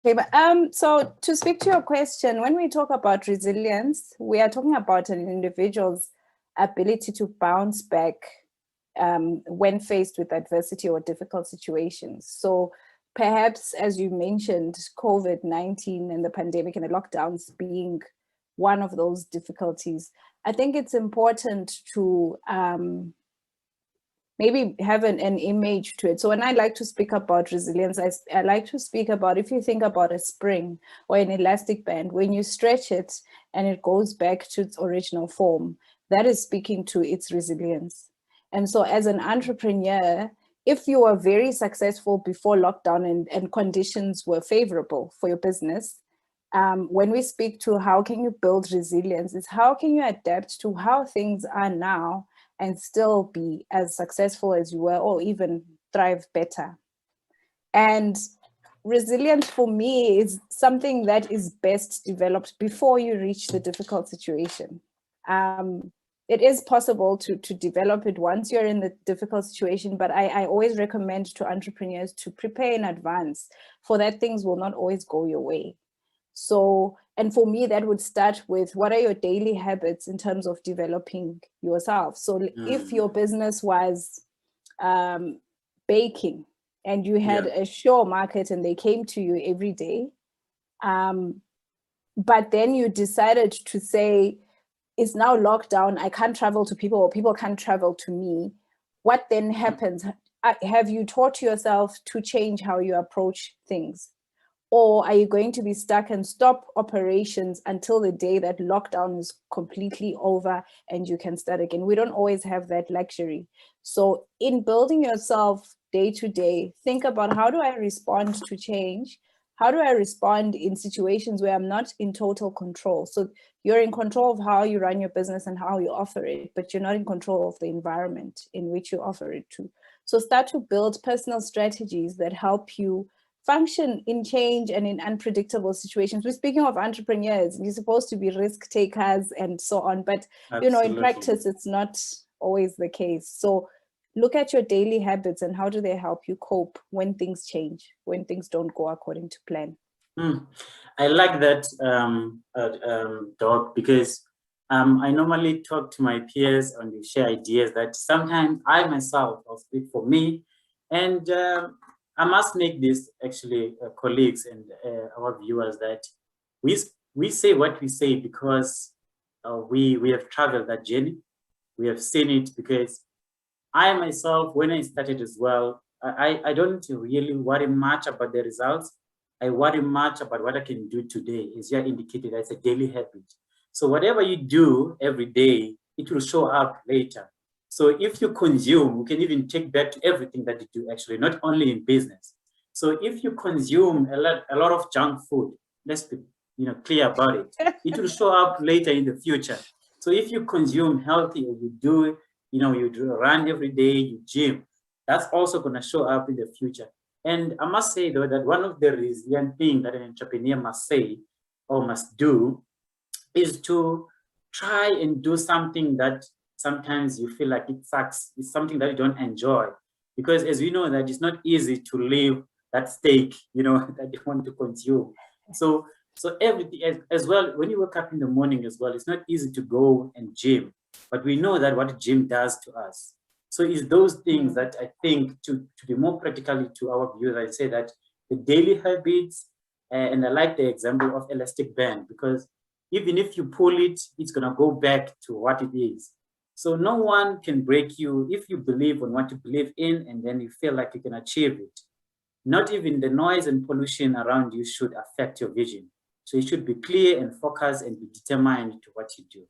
Okay, but, so to speak to your question, when we talk about resilience, we are talking about an individual's ability to bounce back when faced with adversity or difficult situations. So perhaps, as you mentioned, COVID-19 and the pandemic and the lockdowns being one of those difficulties, I think it's important to maybe have an image to it. So when I like to speak about resilience, I like to speak about, if you think about a spring or an elastic band, when you stretch it and it goes back to its original form, that is speaking to its resilience. And so as an entrepreneur, if you were very successful before lockdown and conditions were favorable for your business, when we speak to how can you build resilience, is how can you adapt to how things are now and still be as successful as you were, or even thrive better. And resilience for me is something that is best developed before you reach the difficult situation. It is possible to develop it once you're in the difficult situation, but I always recommend to entrepreneurs to prepare in advance for that things will not always go your way. So, and for me, that would start with what are your daily habits in terms of developing yourself. So if your business was baking and you had a sure market and they came to you every day, but then you decided to say, it's now lockdown, I can't travel to people or people can't travel to me. What then happens? Have you taught yourself to change how you approach things? Or are you going to be stuck and stop operations until the day that lockdown is completely over and you can start again? We don't always have that luxury. So in building yourself day to day, think about how do I respond to change? How do I respond in situations where I'm not in total control? So you're in control of how you run your business and how you offer it, but you're not in control of the environment in which you offer it to. So start to build personal strategies that help you function in change and in unpredictable situations. We're speaking of entrepreneurs, you're supposed to be risk takers and so on, but in practice, it's not always the case. So look at your daily habits and how do they help you cope when things change, when things don't go according to plan. I like that, Doc, because I normally talk to my peers and we share ideas that sometimes I myself, I'll speak for me, and I must make this actually, colleagues and our viewers, that we say what we say because we have traveled that journey. We have seen it, because I myself, when I started as well, I don't really worry much about the results. I worry much about what I can do today. As you indicated, that's a daily habit. So whatever you do every day, it will show up later. So if you consume, you can even take back to everything that you do, actually, not only in business. So if you consume a lot of junk food, let's be clear about it, it will show up later in the future. So if you consume healthy, or you do, you run every day, you gym, that's also going to show up in the future. And I must say, though, that one of the resilient things that an entrepreneur must say or must do is to try and do something that sometimes you feel like it sucks. It's something that you don't enjoy. Because as we know, that it's not easy to leave that steak, that you want to consume. So everything as well, when you wake up in the morning as well, it's not easy to go and gym. But we know that what gym does to us. So it's those things that I think, to be more practically to our viewers, I say that the daily habits, and I like the example of elastic band, because even if you pull it, it's going to go back to what it is. So no one can break you if you believe on what you believe in, and then you feel like you can achieve it. Not even the noise and pollution around you should affect your vision. So you should be clear and focused and be determined to what you do.